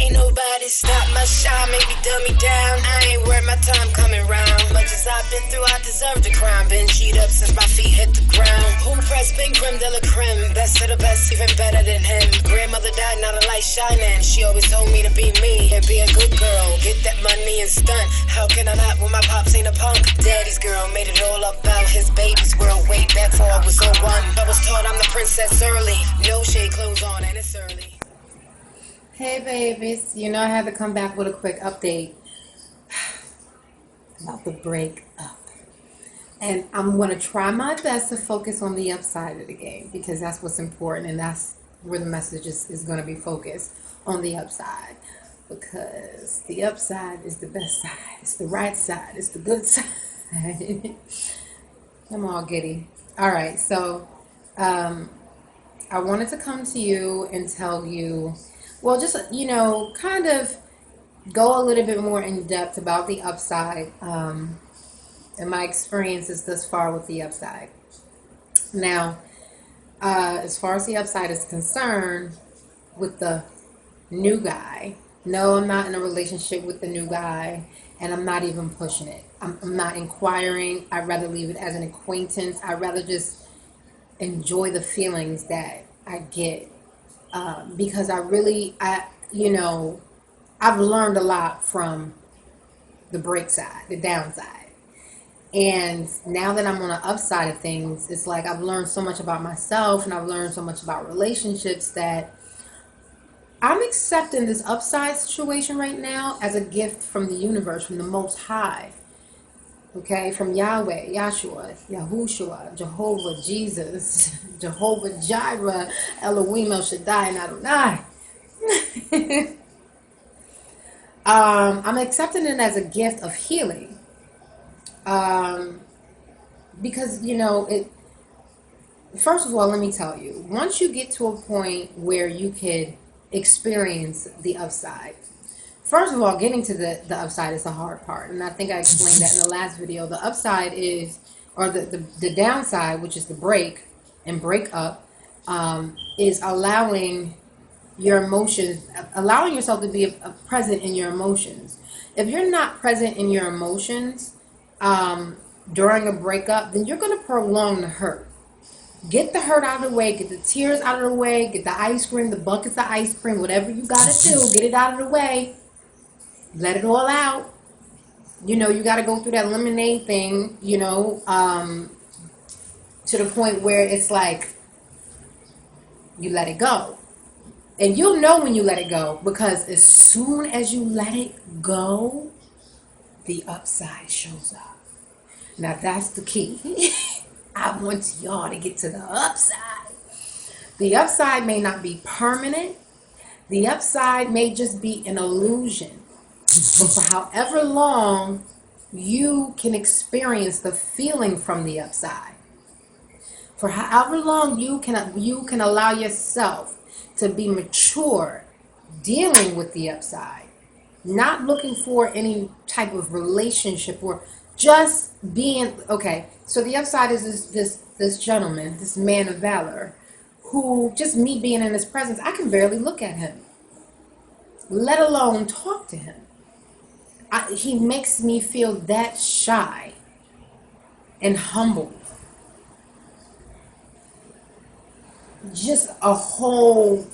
Can't nobody stop my shine, make me dumb me down. I ain't worth my time coming round. Much as I've been through, I deserve the crown. Been cheated up since my feet hit the ground. Who pressed been creme de la creme? Best of the best, even better than him. Grandmother died, now the light shining. She always told me to be me and be a good girl. Get that money and stunt. How can I not when my pops ain't a punk? Daddy's girl made it all about his baby's world. Way back before I was 01. I was taught I'm the princess early. No shade clothes on and it's early. Hey babies, you know I had to come back with a quick update about the breakup. And I'm going to try my best to focus on the upside of the game because that's what's important and that's where the message is going to be focused, on the upside. Because the upside is the best side. It's the right side. It's the good side. I'm all giddy. All right, so I wanted to come to you and tell you, well, just, kind of go a little bit more in depth about the upside and my experiences thus far with the upside. Now, as far as the upside is concerned, with the new guy, no, I'm not in a relationship with the new guy, and I'm not even pushing it. I'm not inquiring. I'd rather leave it as an acquaintance. I'd rather just enjoy the feelings that I get. Because I've learned a lot from the break side, the downside. And now that I'm on the upside of things, it's like I've learned so much about myself and I've learned so much about relationships that I'm accepting this upside situation right now as a gift from the universe, from the Most High. Okay, from Yahweh, Yahshua, Yahushua, Jehovah, Jesus, Jehovah Jireh, Elohim, El Shaddai, and Adonai. I'm accepting it as a gift of healing. Because, first of all, let me tell you, once you get to a point where you could experience the upside, first of all, getting to the upside is the hard part. And I think I explained that in the last video. The upside is, or the downside, which is the break and break up, is allowing your emotions, allowing yourself to be present in your emotions. If you're not present in your emotions during a breakup, then you're going to prolong the hurt. Get the hurt out of the way, get the tears out of the way, get the ice cream, the buckets of ice cream, whatever you got to do, get it out of the way. Let it all out. You got to go through that lemonade thing, to the point where it's like you let it go. And you'll know when you let it go, because as soon as you let it go, the upside shows up. Now that's the key. I want y'all to get to the upside. The upside may not be permanent. The upside may just be an illusion. But for however long, you can experience the feeling from the upside. For however long you can allow yourself to be mature dealing with the upside, not looking for any type of relationship or just being okay. So the upside is this gentleman, this man of valor, who, just me being in his presence, I can barely look at him, let alone talk to him. He makes me feel that shy and humbled. Just a whole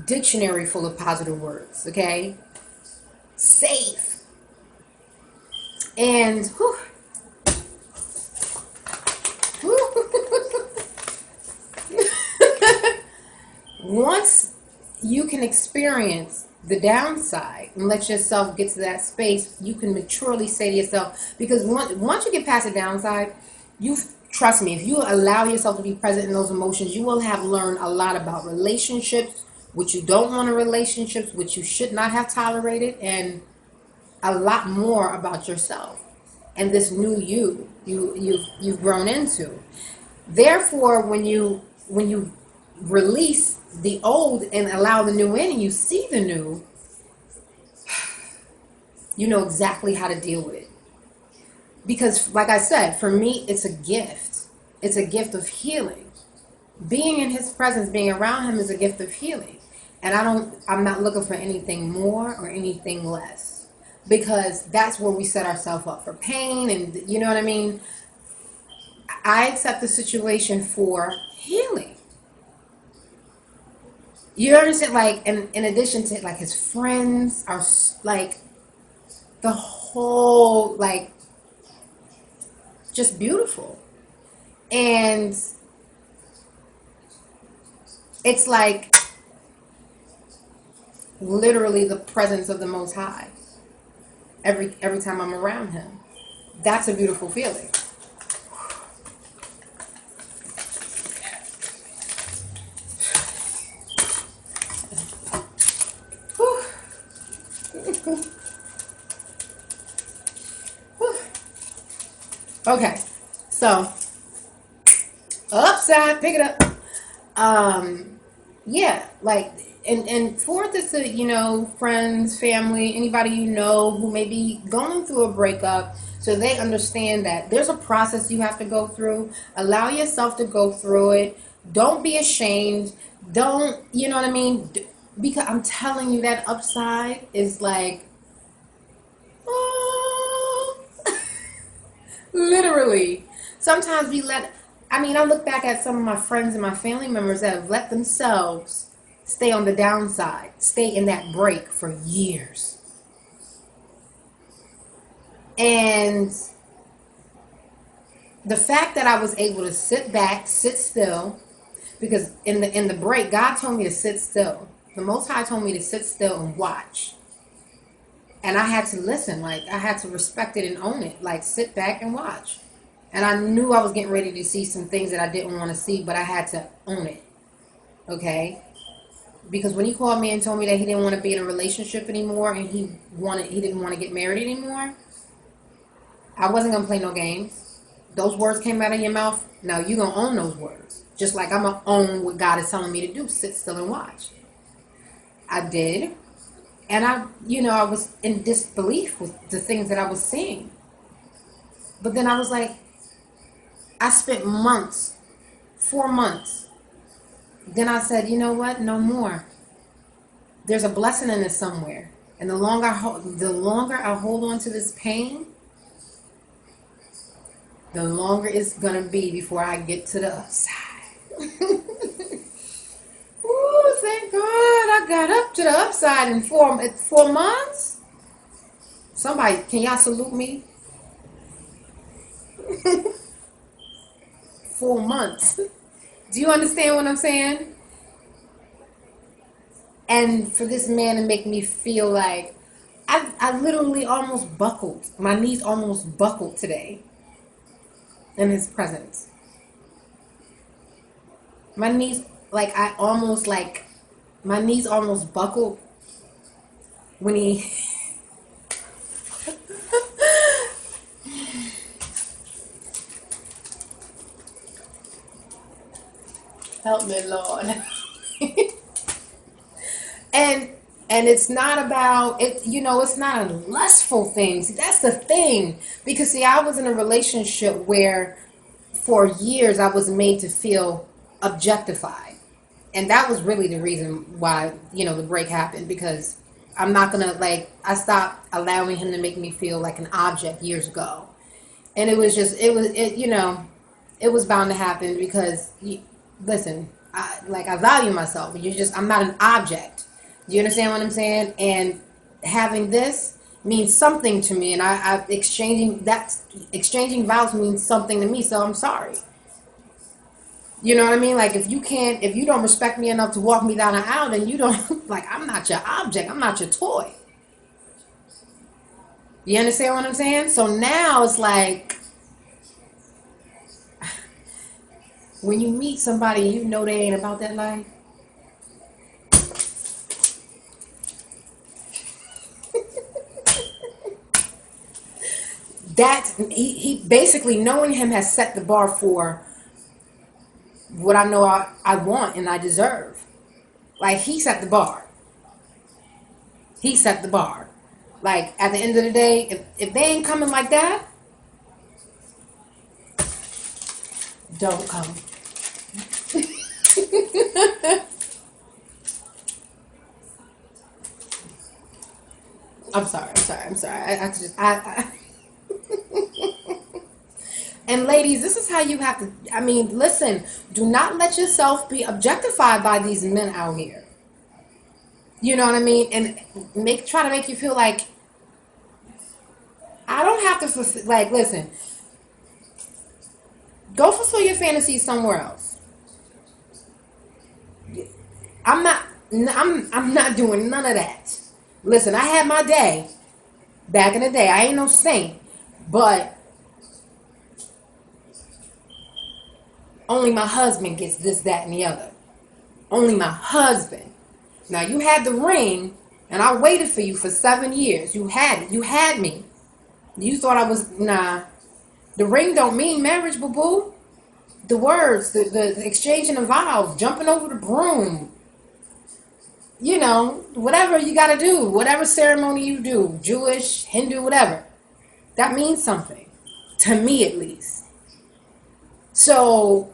dictionary full of positive words, okay? Safe. And once you can experience the downside and let yourself get to that space, you can maturely say to yourself, because once you get past the downside, trust me, if you allow yourself to be present in those emotions, you will have learned a lot about relationships, what you don't want in relationships, what you should not have tolerated, and a lot more about yourself and this new you've grown into. Therefore, when you release the old and allow the new in, and you see the new, you know exactly how to deal with it. Because, like I said, for me, it's a gift. It's a gift of healing. Being in his presence, being around him, is a gift of healing. And I'm not looking for anything more or anything less, because that's where we set ourselves up for pain. And you know what I mean? I accept the situation for healing. You understand? Like, and in addition to, like, his friends are like the whole, like, just beautiful. And it's like literally the presence of the Most High every time I'm around him. That's a beautiful feeling. Okay, so upside, pick it up. Yeah, like, and for this to, you know, friends, family, anybody you know who may be going through a breakup, so they understand that there's a process you have to go through. Allow yourself to go through it. Don't be ashamed. Don't, you know what I mean? Because I'm telling you, that upside is like, oh, literally. Sometimes I look back at some of my friends and my family members that have let themselves stay on the downside, stay in that break for years. And the fact that I was able to sit back, sit still, because in the break, God told me to sit still. The Most High told me to sit still and watch. And I had to listen, like, I had to respect it and own it, like, sit back and watch. And I knew I was getting ready to see some things that I didn't want to see, but I had to own it. Okay? Because when he called me and told me that he didn't want to be in a relationship anymore and he didn't want to get married anymore, I wasn't going to play no games. Those words came out of your mouth. Now you're going to own those words. Just like I'm going to own what God is telling me to do. Sit still and watch. I did. And I was in disbelief with the things that I was seeing. But then I was like, I spent months, 4 months. Then I said, you know what? No more. There's a blessing in this somewhere. And the longer I hold on to this pain, the longer it's going to be before I get to the upside. Ooh, thank God I got up to the upside in 4 months. Somebody, can y'all salute me? 4 months. Do you understand what I'm saying? And for this man to make me feel like I literally almost buckled. My knees almost buckled today in his presence. My knees almost buckled when he help me, Lord. And it's not about it, it's not a lustful thing. See, that's the thing. Because see, I was in a relationship where for years I was made to feel objectified. And that was really the reason why, the break happened, because I'm not gonna, I stopped allowing him to make me feel like an object years ago. And it was bound to happen because, listen, I value myself. I'm not an object. Do you understand what I'm saying? And having this means something to me, and exchanging vows means something to me. So I'm sorry. You know what I mean? Like, if you don't respect me enough to walk me down the aisle, then you don't, I'm not your object. I'm not your toy. You understand what I'm saying? So now it's like, when you meet somebody, you know they ain't about that life. He basically, knowing him has set the bar for what I know I want and I deserve. Like, he set the bar. He set the bar. Like, at the end of the day, if they ain't coming like that, don't come. I'm sorry. I could just, and ladies, this is how you have to, I mean, listen, do not let yourself be objectified by these men out here. You know what I mean? And try to make you feel like I don't have to fulfill, like, listen, go fulfill your fantasies somewhere else. I'm not, I'm not doing none of that. Listen, I had my day back in the day. I ain't no saint, but only my husband gets this, that, and the other. Only my husband. Now, you had the ring, and I waited for you for 7 years. You had it. You had me. You thought I was, nah. The ring don't mean marriage, boo-boo. The words, the exchanging of vows, jumping over the broom. You know, whatever you got to do, whatever ceremony you do, Jewish, Hindu, whatever. That means something. To me, at least. So,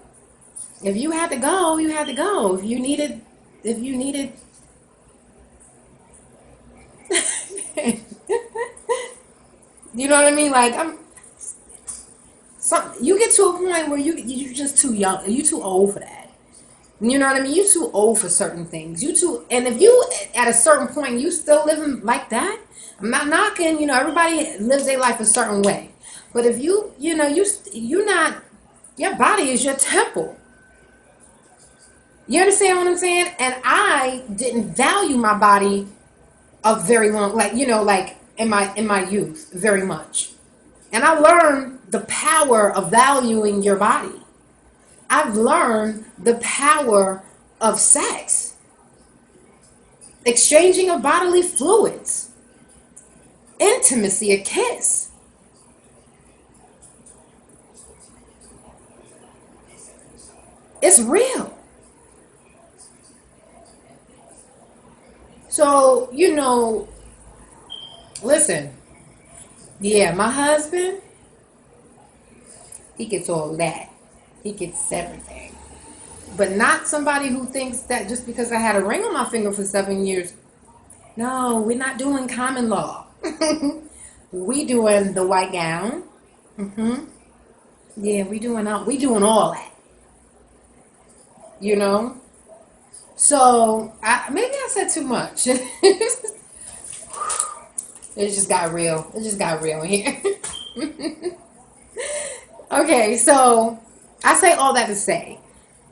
if you had to go, you had to go. If you needed you know what I mean? Like, you get to a point where you're just too young. You too old for that. You know what I mean? You too old for certain things. And if you at a certain point you still living like that, I'm not knocking. You know, everybody lives their life a certain way. But if you're not, your body is your temple. You understand what I'm saying? And I didn't value my body a very long, like in my youth, very much. And I learned the power of valuing your body. I've learned the power of sex, exchanging of bodily fluids, intimacy, a kiss. It's real. So, listen, yeah, my husband, he gets all that. He gets everything. But not somebody who thinks that just because I had a ring on my finger for 7 years. No, we're not doing common law. We doing the white gown. Yeah, we doing all that. You know? So, maybe I said too much. It just got real. It just got real here. Okay, so I say all that to say,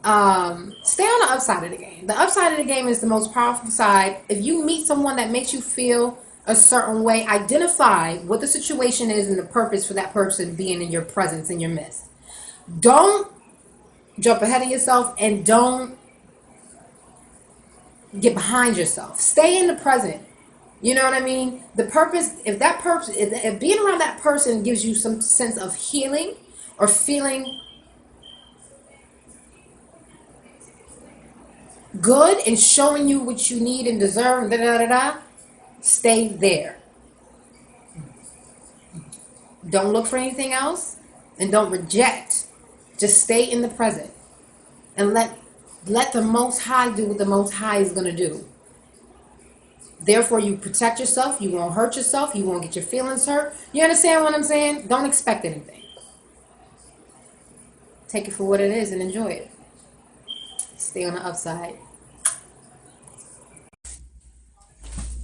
stay on the upside of the game. The upside of the game is the most powerful side. If you meet someone that makes you feel a certain way, identify what the situation is and the purpose for that person being in your presence, in your midst. Don't jump ahead of yourself and don't get behind yourself. Stay in the present. You know what I mean? The purpose, if being around that person gives you some sense of healing or feeling good and showing you what you need and deserve, stay there. Don't look for anything else and don't reject. Just stay in the present and let the Most High do what the Most High is going to do. Therefore, you protect yourself. You won't hurt yourself. You won't get your feelings hurt. You understand what I'm saying? Don't expect anything. Take it for what it is and enjoy it. Stay on the upside.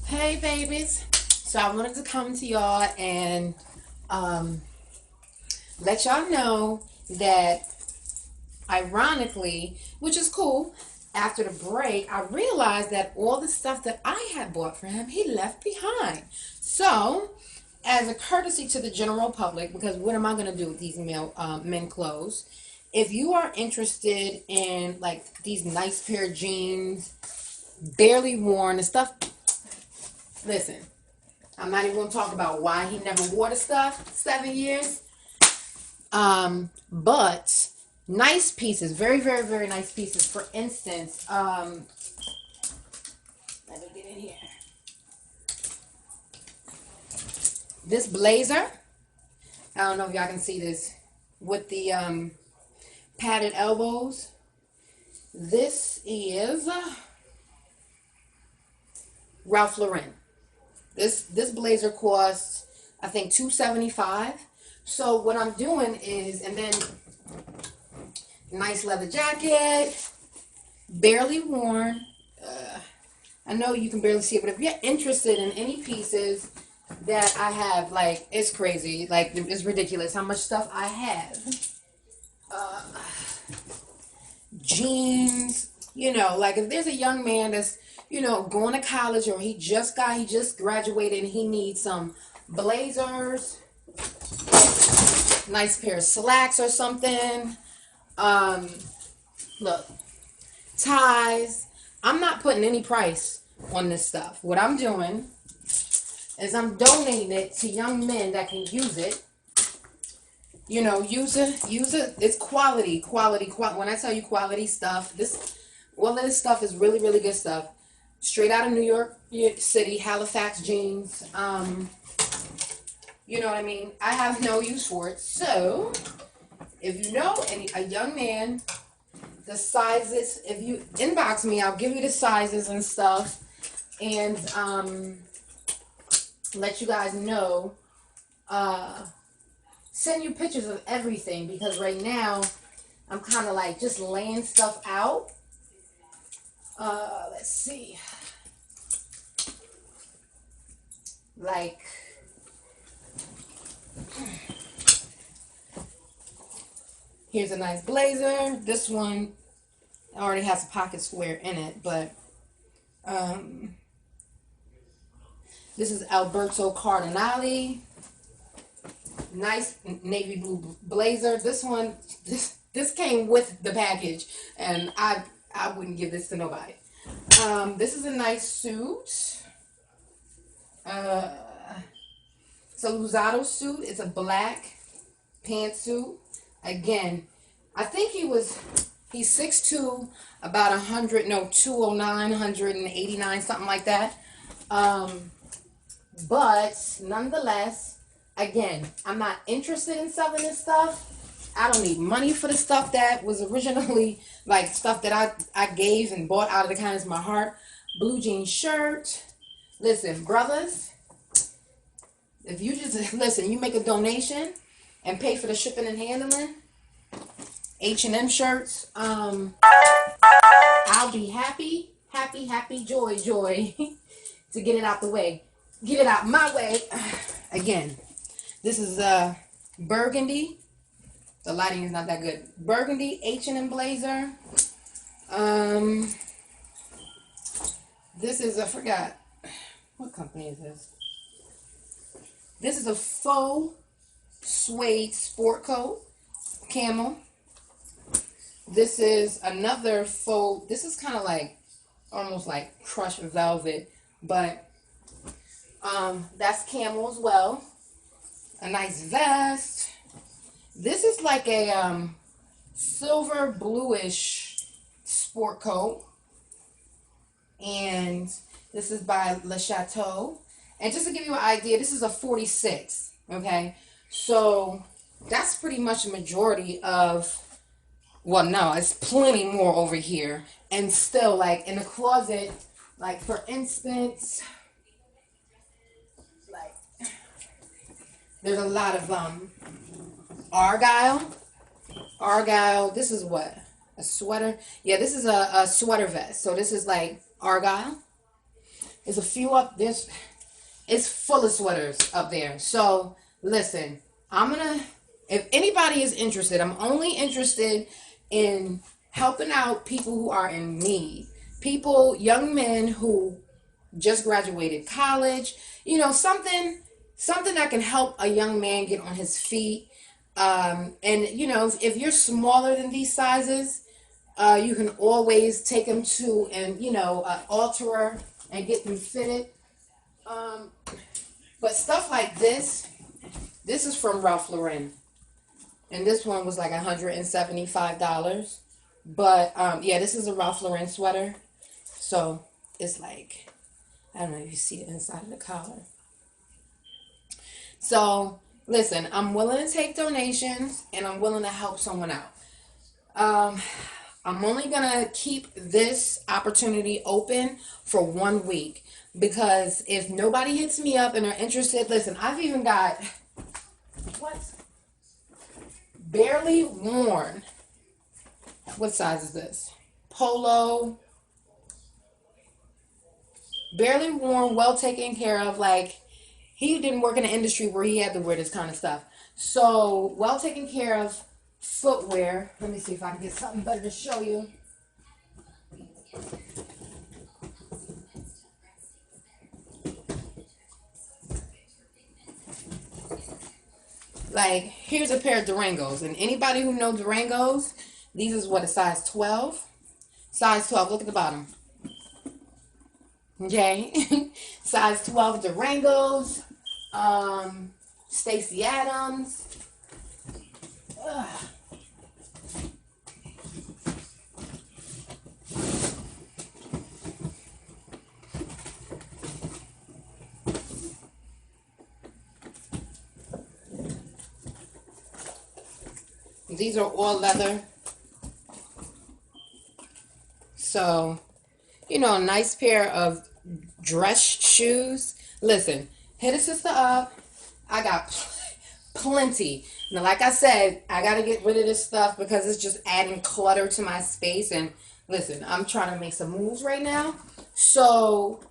Hey, babies. So I wanted to come to y'all and let y'all know that, ironically, which is cool, after the break, I realized that all the stuff that I had bought for him, he left behind. So, as a courtesy to the general public, because what am I going to do with these men clothes? If you are interested in like these nice pair of jeans, barely worn and stuff, listen, I'm not even going to talk about why he never wore the stuff 7 years. But nice pieces, very, very, very nice pieces. For instance, let me get in here. This blazer, I don't know if y'all can see this, with the padded elbows. This is Ralph Lauren. This blazer costs, I think, $275. So what I'm doing is, and then nice leather jacket, barely worn. I know you can barely see it, but if you're interested in any pieces that I have, like, it's crazy. Like, it's ridiculous how much stuff I have. Jeans, like if there's a young man that's, going to college, or he just graduated and he needs some blazers, nice pair of slacks or something. Look, ties. I'm not putting any price on this stuff. What I'm doing is I'm donating it to young men that can use it. Use it. It's quality. When I tell you quality stuff, all of this stuff is really, really good stuff. Straight out of New York City, Halifax jeans. You know what I mean? I have no use for it. So, if you know a young man, the sizes, if you inbox me, I'll give you the sizes and stuff, and let you guys know. Send you pictures of everything, because right now I'm kind of like just laying stuff out. Let's see. Like, here's a nice blazer. This one already has a pocket square in it, but this is Alberto Cardinale. Nice navy blue blazer. This one, this came with the package, and I wouldn't give this to nobody. This is a nice suit. It's a Luzado suit. It's a black pantsuit. Again, I think he's 6'2", about 209, 189, something like that. But nonetheless, again, I'm not interested in selling this stuff. I don't need money for the stuff that was originally, like, stuff that I gave and bought out of the kindness of my heart. Blue jean shirt. Listen, brothers, if you just, listen, you make a donation and pay for the shipping and handling, H&M shirts, I'll be happy, joy, to get it out the way. Get it out my way. Again, this is burgundy. The lighting is not that good. Burgundy H&M blazer. This is, I forgot. What company is this? This is a faux suede sport coat. Camel. This is another faux. This is kind of like, almost like crushed velvet. But that's camel as well. A nice vest. This is like a silver bluish sport coat. And this is by Le Chateau. And just to give you an idea, this is a 46. Okay. So that's pretty much a majority of, well, no, it's plenty more over here. And still, like, in the closet, like, for instance, like, there's a lot of Argyle. This is what? A sweater? Yeah, this is a sweater vest. So this is like Argyle. There's a few up this. It's full of sweaters up there. So listen, if anybody is interested, I'm only interested in helping out people who are in need. People, young men who just graduated college. Something that can help a young man get on his feet. And if you're smaller than these sizes, you can always take them to an alterer and get them fitted. But stuff like this is from Ralph Lauren, and this one was like $175. But yeah, this is a Ralph Lauren sweater, so it's like, I don't know if you see the inside of the collar. So listen, I'm willing to take donations, and I'm willing to help someone out. I'm only gonna keep this opportunity open for 1 week, because if nobody hits me up and are interested, listen, I've even got what? Barely worn. What size is this? Polo. Barely worn, well taken care of. Like, he didn't work in an industry where he had to wear this kind of stuff. So, well taken care of footwear. Let me see if I can get something better to show you. Like, here's a pair of Durangos. And anybody who knows Durangos, these is what, a size 12? Size 12. Look at the bottom. Okay. Size 12 Durangos. Stacey Adams. Ugh. These are all leather. So, you know, a nice pair of dress shoes. Listen, hit a sister up. I got plenty. Now, like I said, I got to get rid of this stuff because it's just adding clutter to my space. And listen, I'm trying to make some moves right now. So,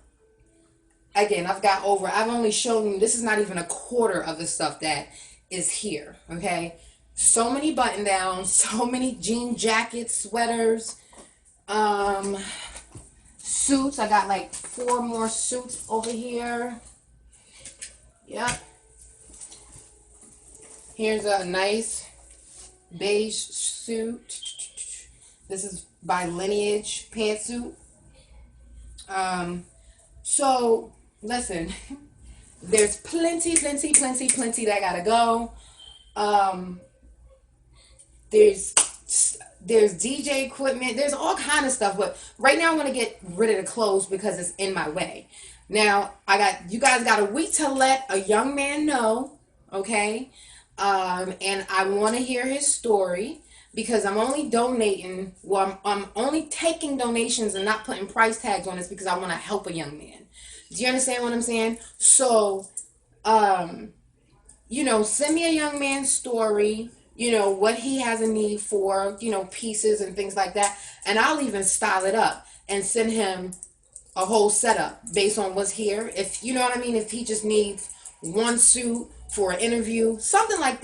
again, I've only shown you, this is not even a quarter of the stuff that is here, okay? So many button downs, so many jean jackets, sweaters, suits. I got like 4 more suits over here. Yep. Here's a nice beige suit. This is by Lineage pantsuit. So listen, there's plenty that gotta go. There's DJ equipment. There's all kind of stuff, but right now I'm gonna get rid of the clothes because it's in my way. Now you guys got a week to let a young man know, okay? And I want to hear his story because I'm only donating. Well, I'm only taking donations and not putting price tags on this because I want to help a young man. Do you understand what I'm saying? So, you know, send me a young man's story. You know, what he has a need for, you know, pieces and things like that. And I'll even style it up and send him a whole setup based on what's here. If, you know what I mean? If he just needs one suit for an interview, something like that.